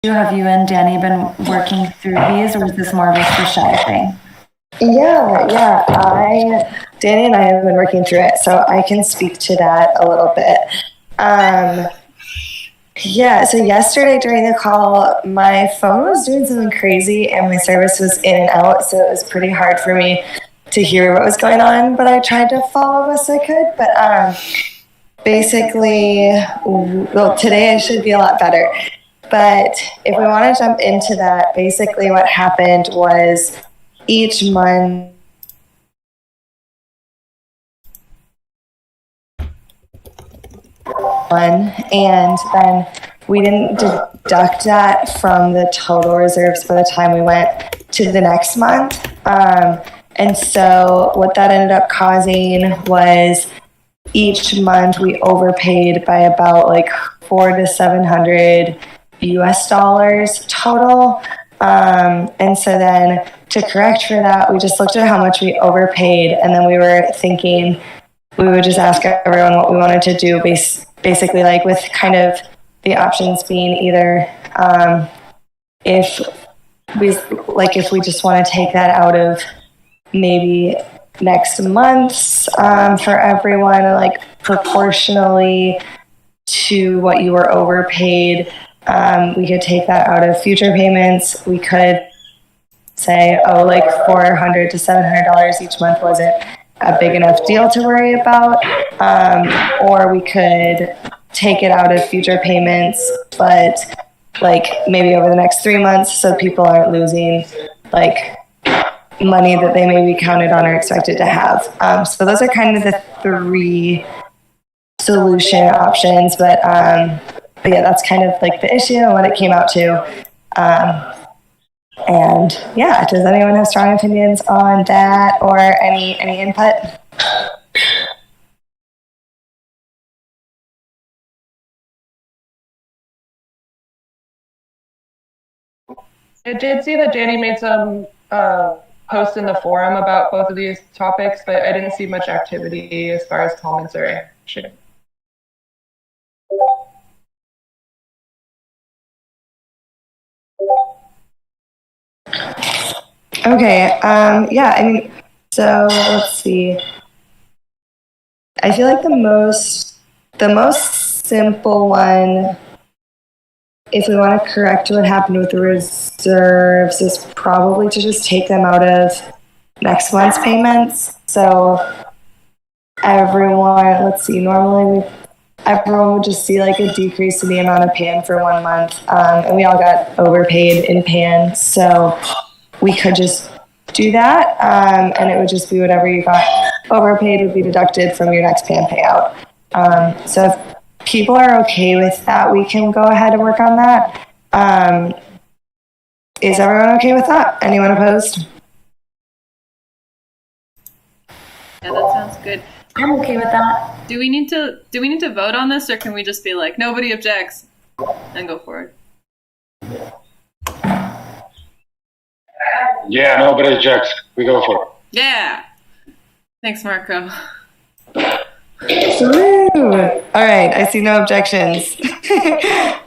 Have you and Danny been working through these, or is this more of a Shashai thing? Yeah. Danny and I have been working through it, so I can speak to that a little bit. So yesterday during the call, my phone was doing something crazy and my service was in and out, so it was pretty hard for me to hear what was going on, but I tried to follow best I could. But basically, well, today I should be a lot better. But if we want to jump into that, basically what happened was each month, and then we didn't deduct that from the total reserves by the time we went to the next month. And so what that ended up causing was each month we overpaid by about like $400 to $700 US total. And so then to correct for that, we just looked at how much we overpaid, and then we were thinking we would just ask everyone what we wanted to do, basically like with kind of the options being either if we just want to take that out of maybe next month's for everyone, like proportionally to what you were overpaid. We could take that out of future payments. We could say, like $400 to $700 each month wasn't a big enough deal to worry about. Or we could take it out of future payments, but like maybe over the next 3 months, so people aren't losing like money that they maybe counted on or expected to have. So those are kind of the 3 solution options, but yeah, that's kind of like the issue and what it came out to. And yeah, does anyone have strong opinions on that or any input? I did see that Danny made some posts in the forum about both of these topics, but I didn't see much activity as far as comments or action. Okay. Yeah. I mean, so let's see. I feel like the most simple one, if we want to correct what happened with the reserves, is probably to just take them out of next month's payments. So everyone, let's see, normally everyone would just see like a decrease in the amount of PAN for 1 month, and we all got overpaid in PAN, so we could just do that, and it would just be whatever you got overpaid would be deducted from your next PAN payout. So if people are okay with that, we can go ahead and work on that. Is everyone okay with that? Anyone opposed? Yeah, that sounds good. I'm okay with that. Do we need to vote on this, or can we just be like, nobody objects and go forward? Yeah, nobody objects. We go for it. Yeah. Thanks, Marco. Woo. All right, I see no objections. All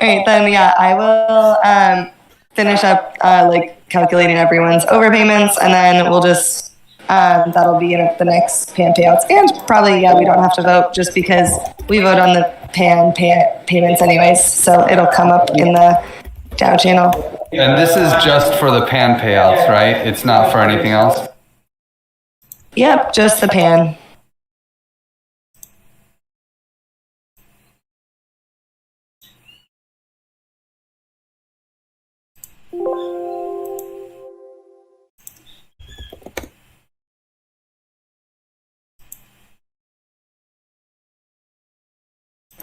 right, then yeah, I will finish up like calculating everyone's overpayments, and then we'll just that'll be in the next PAN payouts, and probably we don't have to vote just because we vote on the PAN payments anyways, so it'll come up in the DAO channel. And this is just for the PAN payouts, right? It's not for anything else? Yep, just the PAN.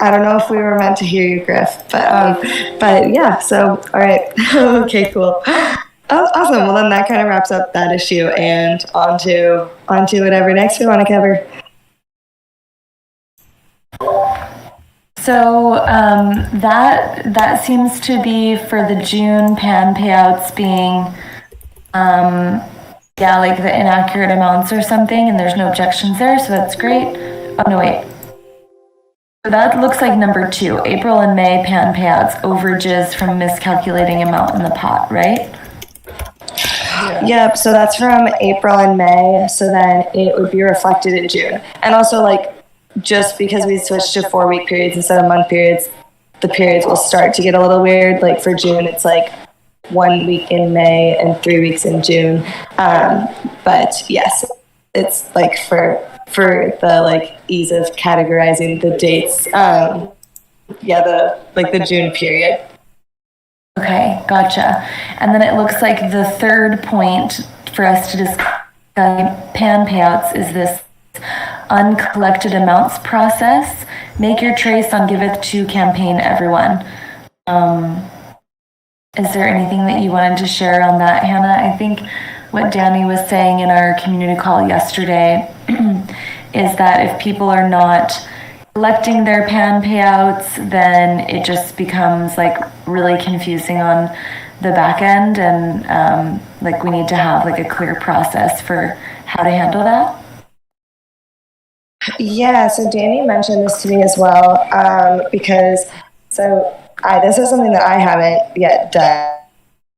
I don't know if we were meant to hear you, Griff, but yeah, so, all right. Okay, cool. Oh, awesome. Well, then that kind of wraps up that issue, and on to whatever next we want to cover. So that seems to be for the June PAN payouts being, like the inaccurate amounts or something, and there's no objections there, so that's great. Oh, no, wait. So that looks like number 2, April and May pan payouts, overages from miscalculating amount in the pot, right? Yep, so that's from April and May, so then it would be reflected in June. And also, like, just because we switched to 4-week periods instead of month periods, the periods will start to get a little weird. Like for June, it's like 1 week in May and 3 weeks in June. But yes, it's like for the like ease of categorizing the dates. The June period. Okay, gotcha. And then it looks like the third point for us to discuss pan payouts is this uncollected amounts process. Make your trace on Giveth to campaign, everyone. Is there anything that you wanted to share on that, Hannah? I think what Danny was saying in our community call yesterday is that if people are not collecting their pan payouts, then it just becomes like really confusing on the back end, and like we need to have like a clear process for how to handle that. Yeah, so Danny mentioned this to me as well, because this is something that I haven't yet done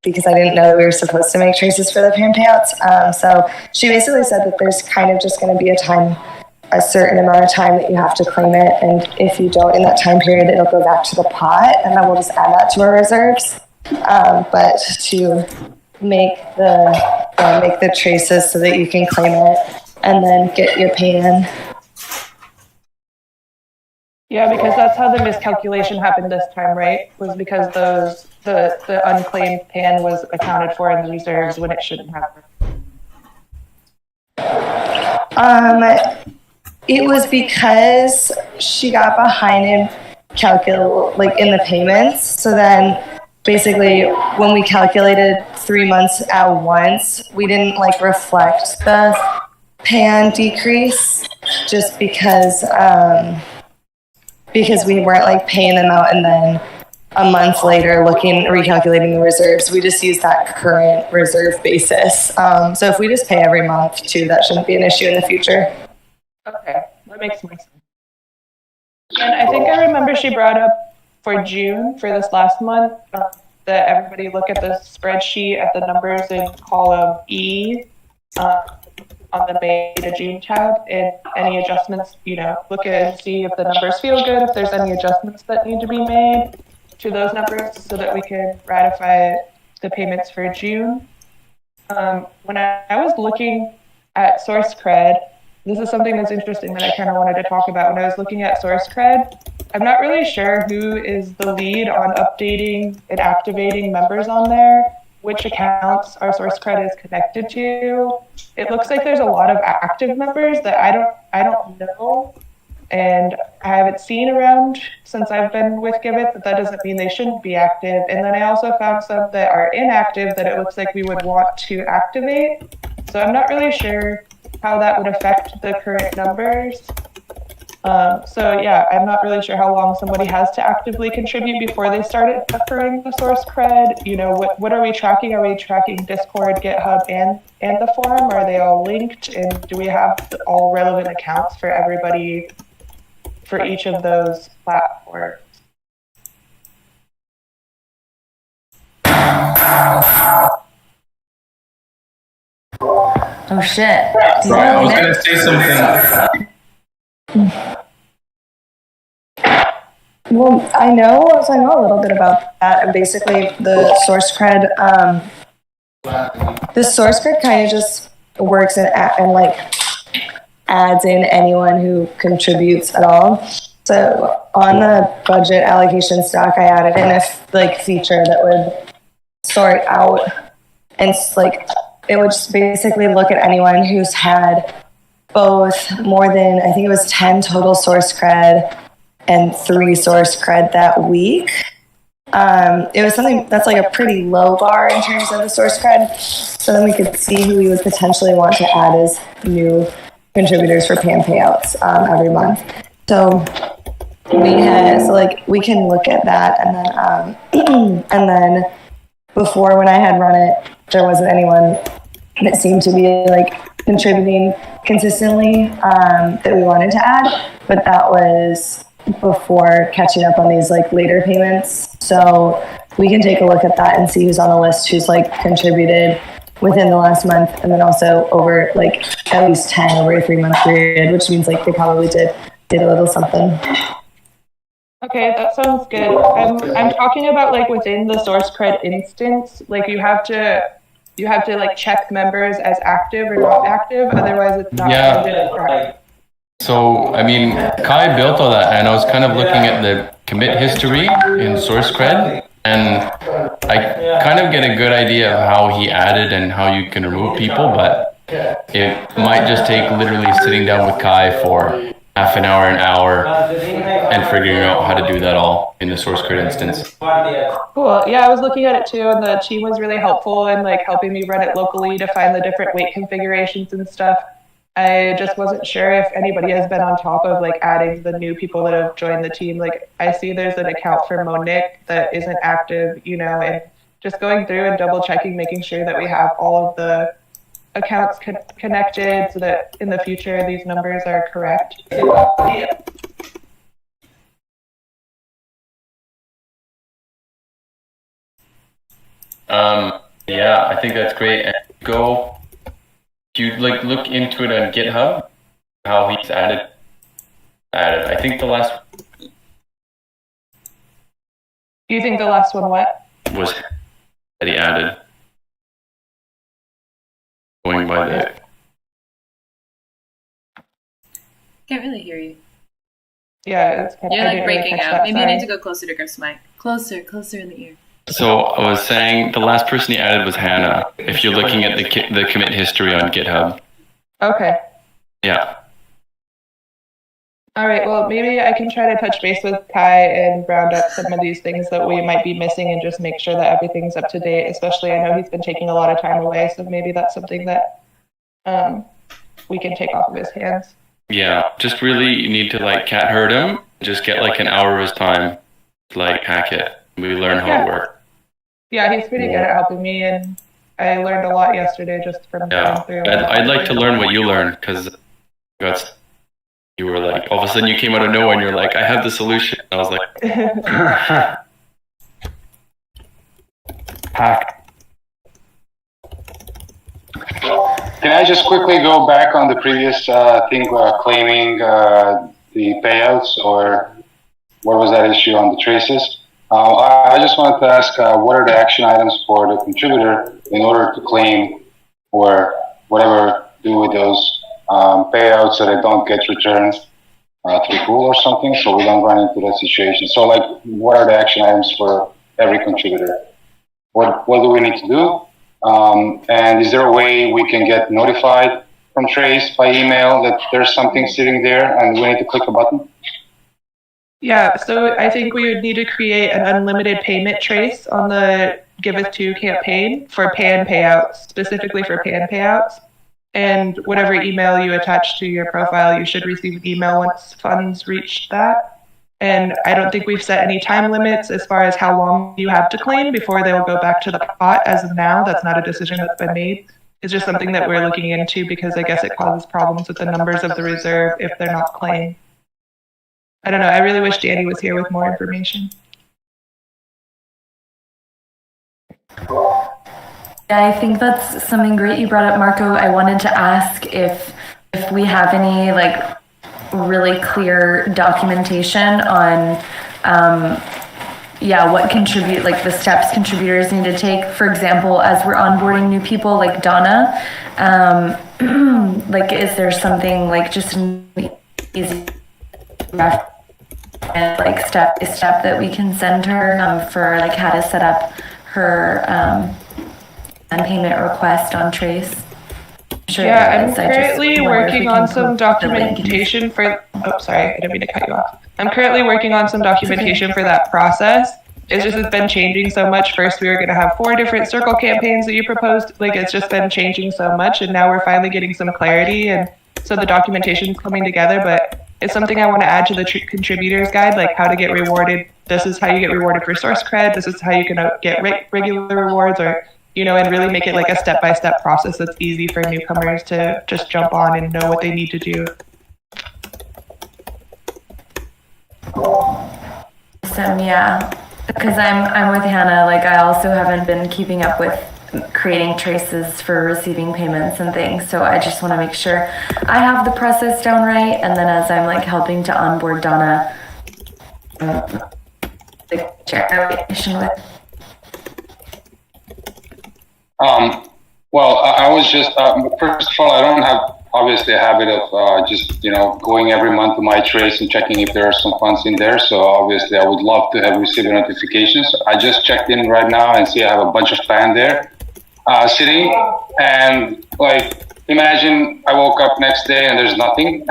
because I didn't know that we were supposed to make traces for the pan payouts. So she basically said that there's kind of just going to be a certain amount of time that you have to claim it, and if you don't in that time period, it'll go back to the pot, and then we'll just add that to our reserves. But to make the traces so that you can claim it and then get your pan. Yeah, because that's how the miscalculation happened this time, right? Was because the unclaimed pan was accounted for in the reserves when it shouldn't have. It was because she got behind in in the payments. So then basically when we calculated 3 months at once, we didn't like reflect the pan decrease just because we weren't like paying them out and then a month later recalculating the reserves. We just use that current reserve basis. So if we just pay every month too, that shouldn't be an issue in the future. Okay, that makes more sense. And I think I remember she brought up for June, for this last month, that everybody look at the spreadsheet at the numbers in column E on the May to June tab, and any adjustments, look at it and see if the numbers feel good, if there's any adjustments that need to be made to those numbers so that we can ratify the payments for June. When I was looking at SourceCred, this is something that's interesting that I kind of wanted to talk about. When I was looking at SourceCred, I'm not really sure who is the lead on updating and activating members on there, which accounts our SourceCred is connected to. It looks like there's a lot of active members that I don't know, and I haven't seen around since I've been with Giveth, but that doesn't mean they shouldn't be active. And then I also found some that are inactive that it looks like we would want to activate. So I'm not really sure how that would affect the current numbers. I'm not really sure how long somebody has to actively contribute before they start accruing the SourceCred. What are we tracking? Are we tracking Discord, GitHub, and the forum? Are they all linked? And do we have all relevant accounts for everybody for each of those platforms? Oh shit. Sorry, I was going to say something. Well, I know a little bit about that, and basically the SourceCred kind of just works and adds in anyone who contributes at all. So on the budget allocation stock, I added in a feature that would sort out, and it would just basically look at anyone who's had both more than, I think it was 10 total SourceCred and 3 SourceCred that week. It was something that's like a pretty low bar in terms of the SourceCred. So then we could see who we would potentially want to add as new contributors for pan payouts every month. So we can look at that, and then before, when I had run it, there wasn't anyone that seemed to be contributing consistently that we wanted to add, but that was before catching up on these like later payments. So we can take a look at that and see who's on the list, who's like contributed within the last month, and then also over like at least 10 over a 3-month period, which means like they probably did a little something. Okay, that sounds good. I'm talking about like within the source cred instance, like you have to like check members as active or not active, otherwise it's not counted as correct. So, I mean, Kai built all that, and I was kind of looking at the commit history in source cred, and I kind of get a good idea of how he added and how you can remove people, but it might just take literally sitting down with Kai for half an hour, and figuring out how to do that all in the source code instance. Cool. Yeah, I was looking at it too, and the team was really helpful in like helping me run it locally to find the different weight configurations and stuff. I just wasn't sure if anybody has been on top of like adding the new people that have joined the team. Like I see there's an account for Monique that isn't active, you know, and just going through and double checking, making sure that we have all of the accounts connected so that in the future these numbers are correct. Yeah, I think that's great. And you like look into it on GitHub, how he's added. I think the last. Do you think the last one what? Was that he added. Going by the. Can't really hear you. Yeah, it's kind You're of, like breaking out. Maybe you need to go closer to Griff's mic. Closer in the ear. So I was saying the last person he added was Hannah. If you're looking at the commit history on GitHub. Okay. Yeah. All right. Well, maybe I can try to touch base with Kai and round up some of these things that we might be missing and just make sure that everything's up to date. Especially, I know he's been taking a lot of time away, so maybe that's something that we can take off of his hands. Yeah. Just really, you need to like cat herd him. Just get like an hour of his time, to, like hack it. We learn how it works. Yeah, he's pretty good at helping me, and I learned a lot yesterday just from going through. I'd like to learn what you learned, because you were like, all of a sudden you came out of nowhere and you're like, I have the solution. I was like, Hack. Can I just quickly go back on the previous thing, claiming the payouts, or what was that issue on the traces? I just wanted to ask, what are the action items for the contributor in order to claim or whatever do with those payouts so they don't get returned to the pool or something, so we don't run into that situation. So, like, what are the action items for every contributor? What do we need to do? And is there a way we can get notified from Trace by email that there's something sitting there and we need to click a button? Yeah, so I think we would need to create an unlimited payment trace on the Giveth 2 campaign for pay and payouts, specifically for pay and payouts. And whatever email you attach to your profile, you should receive an email once funds reach that. And I don't think we've set any time limits as far as how long you have to claim before they'll go back to the pot. As of now, that's not a decision that's been made. It's just something that we're looking into because I guess it causes problems with the numbers of the reserve if they're not claimed. I don't know. I really wish Danny was here with more information. Yeah, I think that's something great you brought up, Marco. I wanted to ask if we have any like really clear documentation on what the steps contributors need to take. For example, as we're onboarding new people like Donna, like is there something like just an easy and like step by step that we can send her for like how to set up her payment request on Trace? Sure. Yeah, I'm currently working on some documentation for. Oh, sorry, I didn't mean to cut you off. I'm currently working on some documentation for that process. It's just been changing so much. First, we were going to have 4 different circle campaigns that you proposed. Like, it's just been changing so much, and now we're finally getting some clarity, and so the documentation's coming together. But it's something I want to add to the contributors guide, like how to get rewarded. This is how you get rewarded for source cred. This is how you can get regular rewards, or and really make it like a step-by-step process that's easy for newcomers to just jump on and know what they need to do. Yeah, because I'm with Hannah. Like, I also haven't been keeping up with creating traces for receiving payments and things. So I just want to make sure I have the process down right. And then as I'm like helping to onboard Donna, share information with. Well, I was just, first of all, I don't have obviously a habit of just, going every month to my trace and checking if there are some funds in there. So obviously I would love to have received notifications. I just checked in right now and see I have a bunch of PAN there sitting. And like, imagine I woke up next day and there's nothing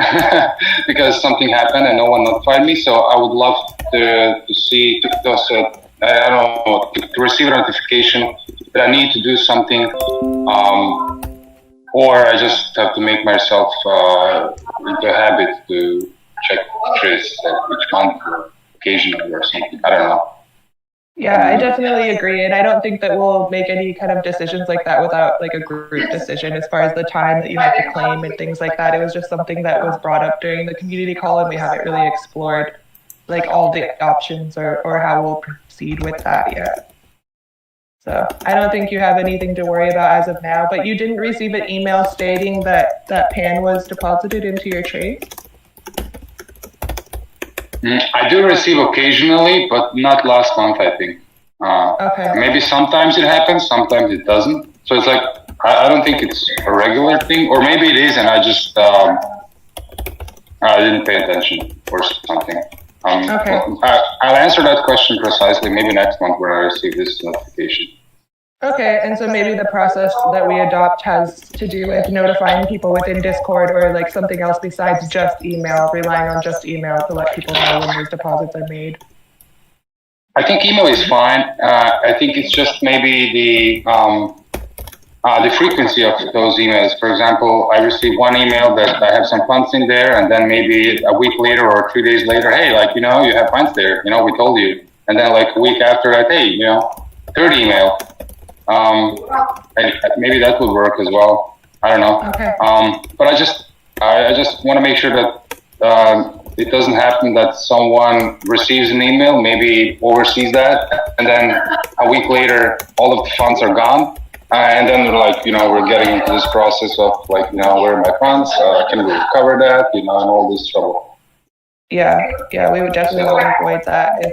because something happened and no one notified me. So I would love to see, I don't know, to receive a notification that I need to do something, or I just have to make myself into a habit to check trace each month or occasionally or something. I don't know. Yeah, I definitely agree. And I don't think that we'll make any kind of decisions like that without like a group decision as far as the time that you have to claim and things like that. It was just something that was brought up during the community call and we haven't really explored like all the options or how we'll proceed with that yet. So I don't think you have anything to worry about as of now, but you didn't receive an email stating that PAN was deposited into your trace? I do receive occasionally, but not last month, I think. Okay. Maybe sometimes it happens, sometimes it doesn't. So it's like, I don't think it's a regular thing, or maybe it is, and I just I didn't pay attention or something. Okay. I'll answer that question precisely maybe next month when I receive this notification. Okay, and so maybe the process that we adopt has to do with notifying people within Discord or like something else besides just email, relying on just email to let people know when those deposits are made. I think email is fine. I think it's just maybe the frequency of those emails. For example, I received one email that I have some funds in there, and then maybe a week later or 2 days later, hey, like, you have funds there, we told you. And then like a week after that, hey, third email. And maybe that would work as well. I don't know. Okay. But I just want to make sure that it doesn't happen that someone receives an email, maybe oversees that, and then a week later, all of the funds are gone. And then we're like, we're getting into this process of like, where are my funds? Can we recover that? And all this trouble. Yeah, we would definitely want to avoid that.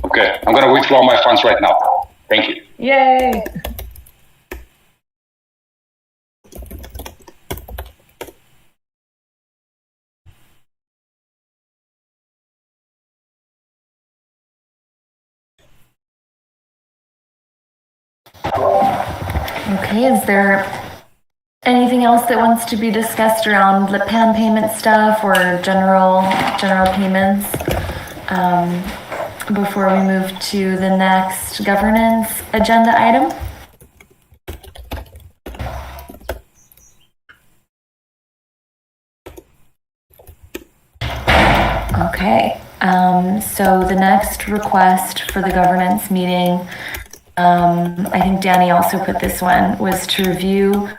Okay, I'm going to withdraw my funds right now. Thank you. Yay! Okay, is there anything else that wants to be discussed around the PAN payment stuff or general payments before we move to the next governance agenda item? Okay, so the next request for the governance meeting, I think Danny also put this one, was to review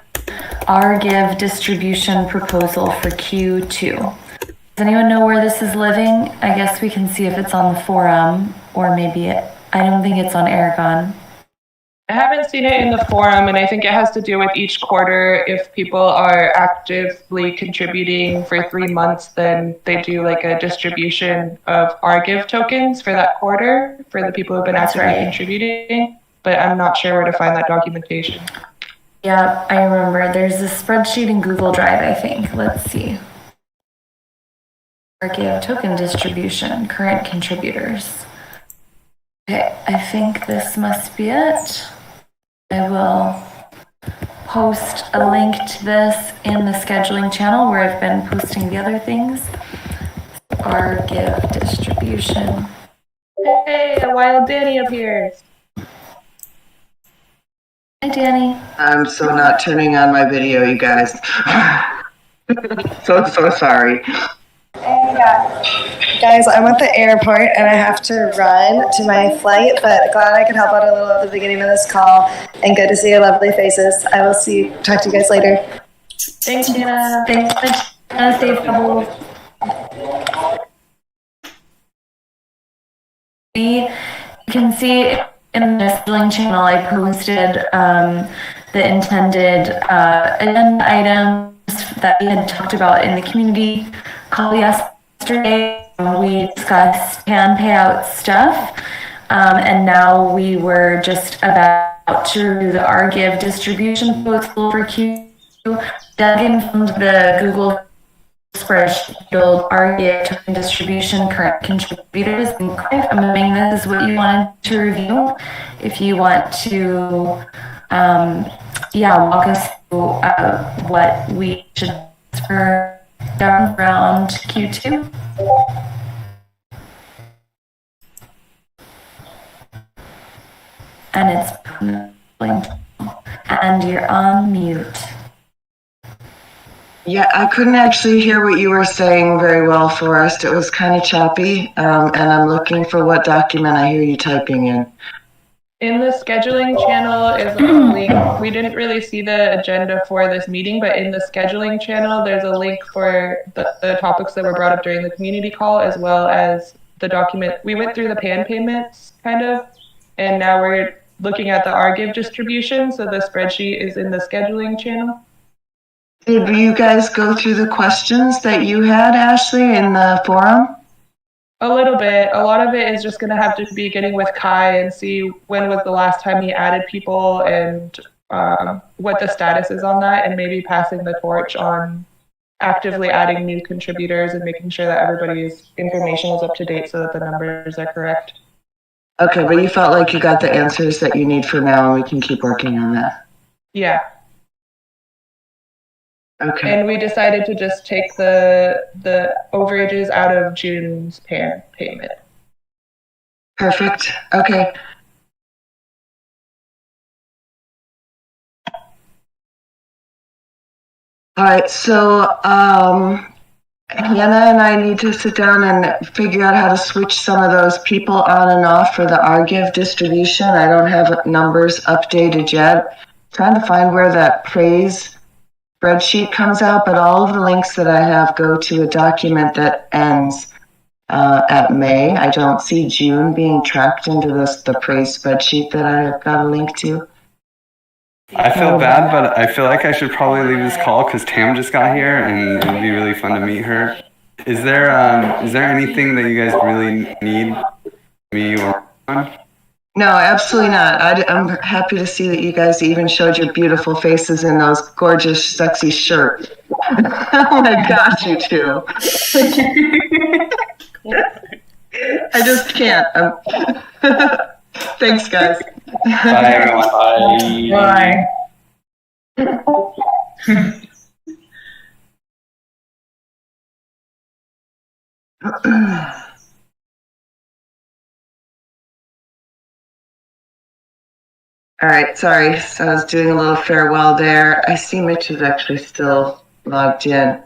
our Give distribution proposal for Q2. Does anyone know where this is living? I guess we can see if it's on the forum, or maybe I don't think it's on Aragon. I haven't seen it in the forum, and I think it has to do with each quarter. If people are actively contributing for 3 months, then they do like a distribution of our Give tokens for that quarter for the people who've been actively contributing. But I'm not sure where to find that documentation. Yeah, I remember. There's a spreadsheet in Google Drive, I think. Let's see. Our Give token distribution, current contributors. Okay, I think this must be it. I will post a link to this in the scheduling channel where I've been posting the other things. Our Give distribution. Hey, a wild Danny appears. Hi, Danny. I'm so not turning on my video, you guys. so sorry. Guys, I'm at the airport and I have to run to my flight, but glad I could help out a little at the beginning of this call, and good to see your lovely faces. I will talk to you guys later. Thanks, Hannah. Thanks so much. Safe travels. You can see in the scheduling channel I posted the intended agenda items that we had talked about in the community call yesterday. We discussed pan payout stuff, and now we were just about to review the RGIV distribution proposal for Q2. Dug from the Google spreadsheet RGIV distribution current contributors, and I'm assuming this is what you wanted to review. If you want to, walk us through what we should for down around Q2. And it's and you're on mute. Yeah, I couldn't actually hear what you were saying very well, Forrest. It was kind of choppy, and I'm looking for what document I hear you typing in. In the scheduling channel is a link. We didn't really see the agenda for this meeting, but in the scheduling channel, there's a link for the topics that were brought up during the community call, as well as the document. We went through the pan payments, kind of, and now we're looking at the RGIV distribution, so the spreadsheet is in the scheduling channel. Did you guys go through the questions that you had, Ashley, in the forum? A little bit. A lot of it is just going to have to be getting with Kai and see when was the last time he added people and what the status is on that, and maybe passing the torch on actively adding new contributors and making sure that everybody's information is up to date so that the numbers are correct. Okay, but you felt like you got the answers that you need for now, and we can keep working on that. Yeah. Okay. And we decided to just take the overages out of June's pan payment. Perfect. Okay. All right, so Hannah and I need to sit down and figure out how to switch some of those people on and off for the RGIV distribution. I don't have numbers updated yet. Trying to find where that praise spreadsheet comes out, but all of the links that I have go to a document that ends at May. I don't see June being tracked into the praise spreadsheet that I've got a link to. I feel bad, but I feel like I should probably leave this call because Tam just got here and it would be really fun to meet her. Is there anything that you guys really need me or on? No, absolutely not. I'm happy to see that you guys even showed your beautiful faces in those gorgeous, sexy shirts. Oh my gosh, you two. I just can't. Thanks, guys. Bye, everyone. Bye. All right, sorry. So I was doing a little farewell there. I see Mitch is actually still logged in.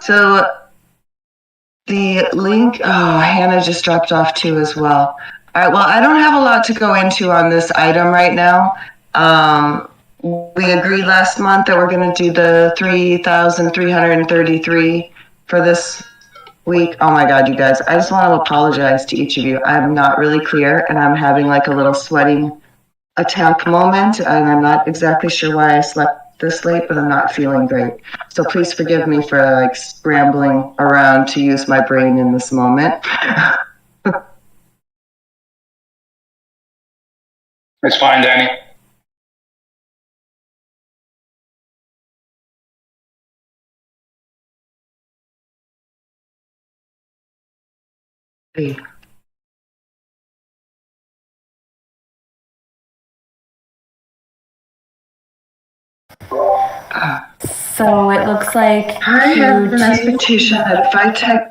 So the link, Hannah just dropped off too as well. All right, well, I don't have a lot to go into on this item right now. We agreed last month that we're going to do the 3,333 for this week. Oh my God, you guys, I just want to apologize to each of you. I'm not really clear and I'm having like a little sweating attack moment, and I'm not exactly sure why I slept this late, but I'm not feeling great. So please forgive me for like scrambling around to use my brain in this moment. It's fine, Danny. Hey. So it looks like I have an Q2 expectation that if I type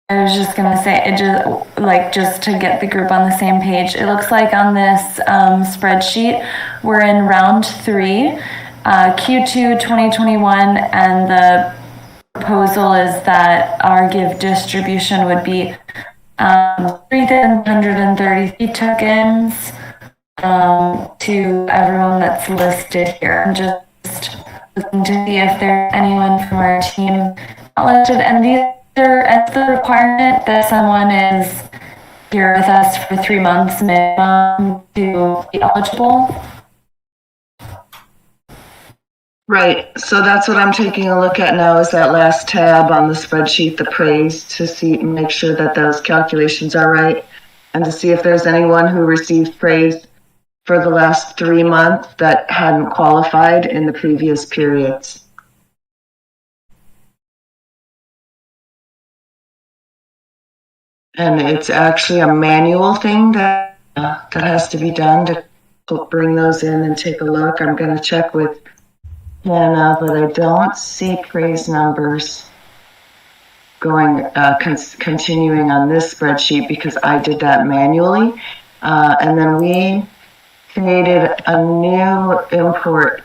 I was just gonna say, it just to get the group on the same page, it looks like on this spreadsheet, we're in round 3, Q2 2021, and the proposal is that our give distribution would be 3,133 tokens to everyone that's listed here. I'm just looking to see if there's anyone from our team not listed. And these are as the requirement that someone is here with us for 3 months minimum to be eligible. Right. So that's what I'm taking a look at now, is that last tab on the spreadsheet, the praise, to see, make sure that those calculations are right, and to see if there's anyone who received praise for the last 3 months that hadn't qualified in the previous periods. And it's actually a manual thing that has to be done to bring those in and take a look. I'm going to check with Hannah, but I don't see praise numbers going continuing on this spreadsheet because I did that manually. And then we created a new import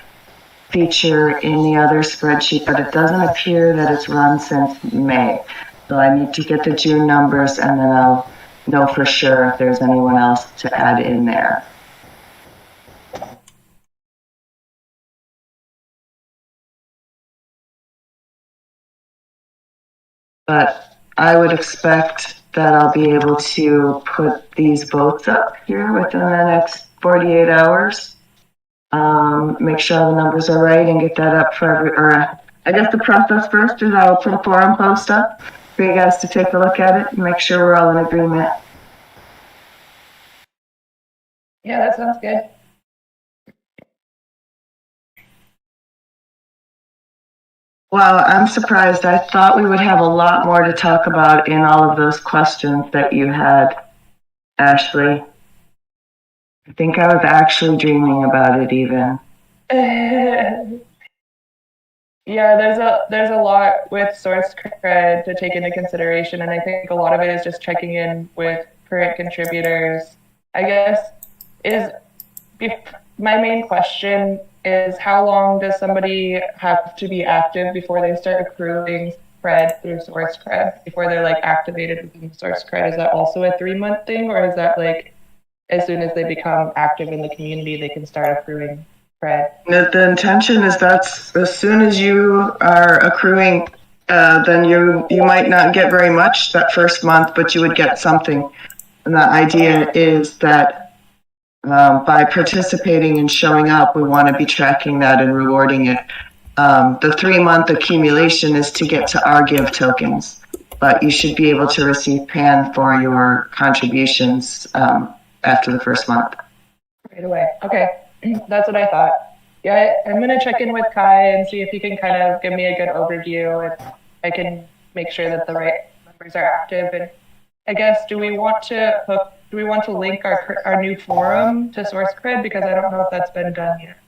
feature in the other spreadsheet, but it doesn't appear that it's run since May. So I need to get the June numbers, and then I'll know for sure if there's anyone else to add in there. But I would expect that I'll be able to put these both up here within the next 48 hours. Make sure all the numbers are right and get that up for I guess the process first is I'll put a forum post up for you guys to take a look at it and make sure we're all in agreement. Yeah, that sounds good. Wow, I'm surprised. I thought we would have a lot more to talk about in all of those questions that you had, Ashley. I think I was actually dreaming about it even. Yeah, there's a lot with source cred to take into consideration, and I think a lot of it is just checking in with current contributors. I guess my main question is, how long does somebody have to be active before they start accruing cred through source cred, before they're like activated within source cred? Is that also a 3-month thing, or is that like as soon as they become active in the community, they can start accruing cred? The intention is that's as soon as you are accruing, then you might not get very much that first month, but you would get something. And the idea is that by participating and showing up, we want to be tracking that and rewarding it. The 3-month accumulation is to get to our Give tokens, but you should be able to receive PAN for your contributions after the first month. Right away. Okay, that's what I thought. Yeah, I'm going to check in with Kai and see if he can kind of give me a good overview, and I can make sure that the right members are active. And I guess, do we want to link our new forum to source cred? Because I don't know if that's been done yet.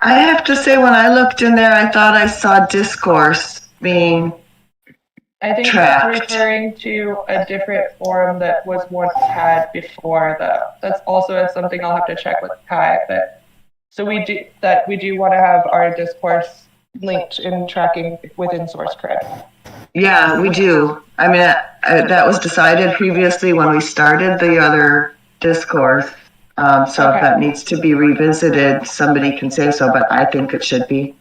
I have to say, when I looked in there, I thought I saw discourse being I think tracked. that's referring to a different forum that was once had before, though. That's also something I'll have to check with Kai. But so we do want to have our discourse linked in tracking within source cred. Yeah, we do. I mean, that was decided previously when we started the other discourse. So if that needs to be revisited, somebody can say so, but I think it should be.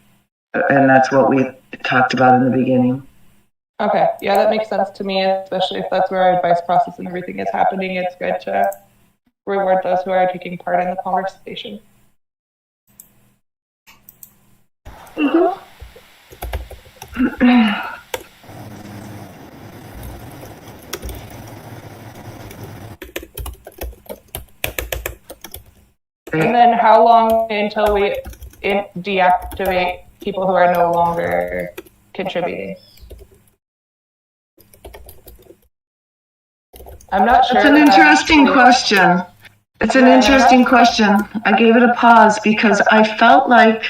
And that's what we talked about in the beginning. Okay, yeah, that makes sense to me, especially if that's where our advice process and everything is happening. It's good to reward those who are taking part in the conversation. Mm-hmm. And then how long until we deactivate people who are no longer contributing? I'm not sure. That's an interesting question. It's an interesting question. I gave it a pause because I felt like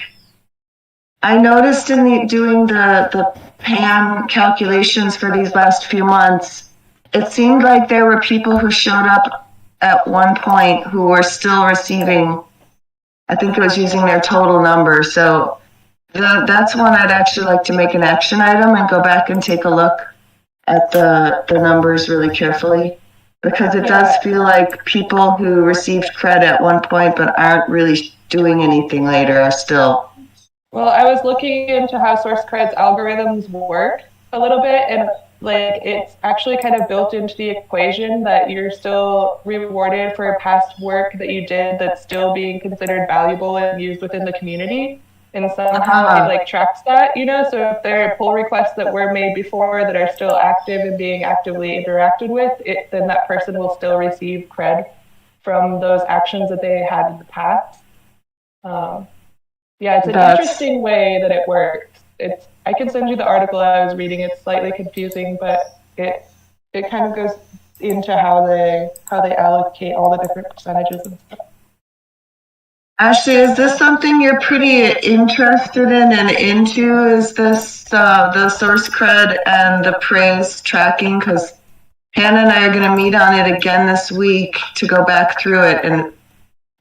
I noticed in doing the PAN calculations for these last few months, it seemed like there were people who showed up at one point who were still receiving, I think it was using their total number. So that's one I'd actually like to make an action item and go back and take a look at the numbers really carefully, because it does feel like people who received credit at one point but aren't really doing anything later are still. Well, I was looking into how SourceCred's algorithms work a little bit, and like it's actually kind of built into the equation that you're still rewarded for past work that you did that's still being considered valuable and used within the community. And somehow it like tracks that, you know. So if there are pull requests that were made before that are still active and being actively interacted with, then that person will still receive cred from those actions that they had in the past. Yeah, it's an interesting way that it works. I can send you the article I was reading. It's slightly confusing, but it kind of goes into how they allocate all the different percentages and stuff. Ashley, is this something you're pretty interested in and into? Is this the source cred and the praise tracking? Because Hannah and I are going to meet on it again this week to go back through it, and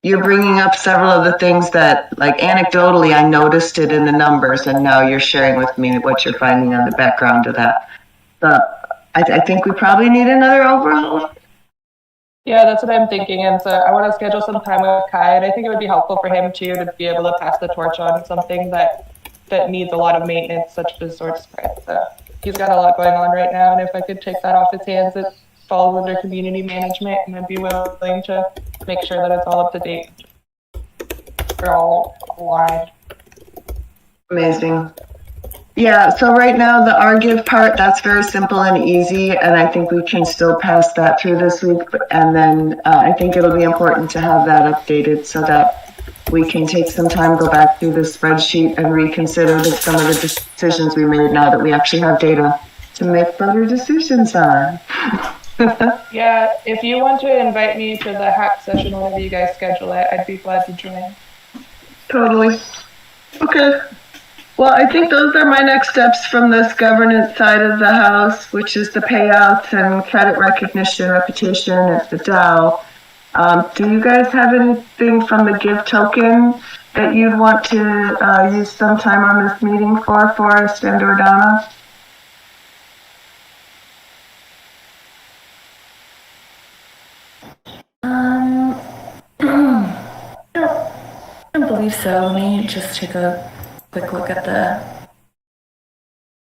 you're bringing up several of the things that, like, anecdotally, I noticed it in the numbers, and now you're sharing with me what you're finding on the background of that. So I think we probably need another overhaul. Yeah, that's what I'm thinking. And so I want to schedule some time with Kai, and I think it would be helpful for him too to be able to pass the torch on something that needs a lot of maintenance, such as SourceCred. So he's got a lot going on right now, and if I could take that off his hands, it falls under community management, and I'd be willing to make sure that it's all up to date. We're all aligned. Amazing. Yeah, so right now the RGive part, that's very simple and easy, and I think we can still pass that through this week. And then I think it'll be important to have that updated so that we can take some time, go back through the spreadsheet and reconsider some of the decisions we made now that we actually have data to make better decisions on. Yeah, if you want to invite me to the hack session whenever you guys schedule it, I'd be glad to join. Totally. Okay. Well, I think those are my next steps from this governance side of the house, which is the payouts and credit recognition, reputation at the DAO. Do you guys have anything from the Give token that you'd want to use some time on this meeting for Forrest and or Donna? I don't believe so. Let me just take a quick look at the.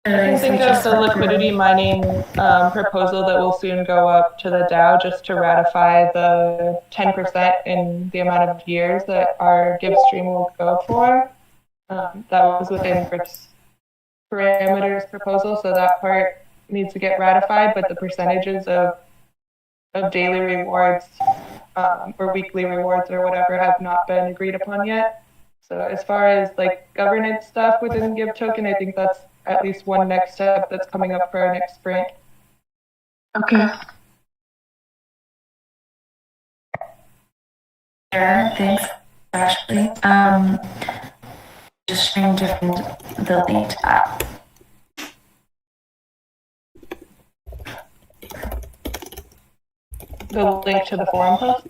I think of the liquidity mining proposal that will soon go up to the DAO just to ratify the 10% in the amount of years that our Give stream will go for. That was within Griff's parameters proposal, so that part needs to get ratified, but the percentages of daily rewards or weekly rewards or whatever have not been agreed upon yet. So as far as like governance stuff within Give token, I think that's at least one next step that's coming up for our next sprint. Okay. Sure, thanks, Ashley. Just trying to find the link to that. The link to the forum post?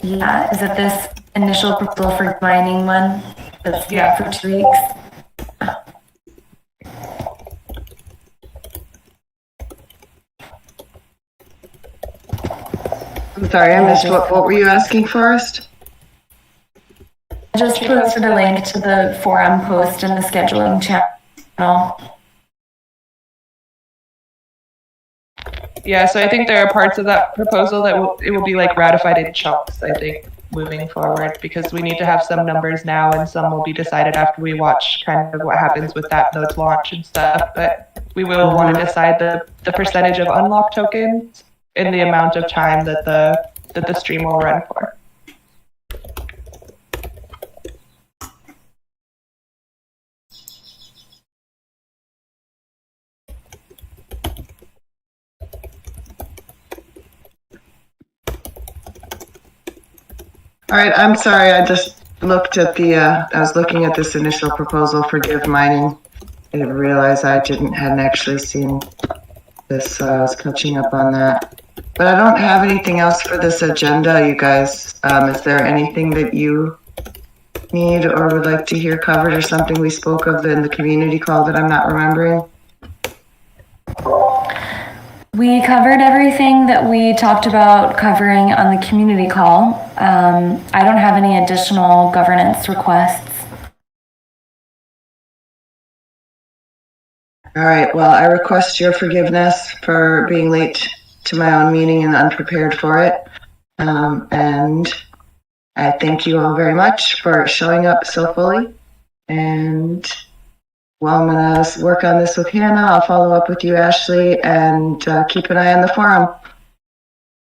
Yeah, is it this initial proposal for mining one? That's for 2 weeks. I'm sorry, I missed what were you asking first? I just posted a link to the forum post in the scheduling channel. Yeah, so I think there are parts of that proposal that it will be like ratified in chunks, I think, moving forward, because we need to have some numbers now and some will be decided after we watch kind of what happens with that node's launch and stuff. But we will want to decide the percentage of unlocked tokens in the amount of time that the stream will run for. All right, I'm sorry, I just looked at I was looking at this initial proposal for Give mining. I didn't realize hadn't actually seen this, so I was catching up on that. But I don't have anything else for this agenda, you guys. Is there anything that you need or would like to hear covered, or something we spoke of in the community call that I'm not remembering? We covered everything that we talked about covering on the community call. I don't have any additional governance requests. All right, well, I request your forgiveness for being late to my own meeting and unprepared for it. And I thank you all very much for showing up so fully. And well, I'm going to work on this with Hannah. I'll follow up with you, Ashley, and keep an eye on the forum.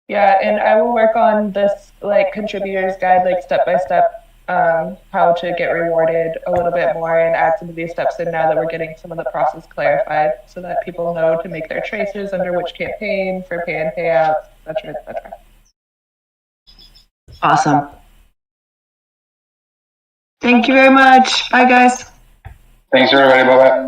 Yeah, and I will work on this like contributors guide, like step by step, how to get rewarded a little bit more and add some of these steps in now that we're getting some of the process clarified so that people know to make their choices under which campaign for pay and payouts, et cetera, et cetera. Awesome. Thank you very much. Bye, guys. Thanks, everybody. Bye-bye.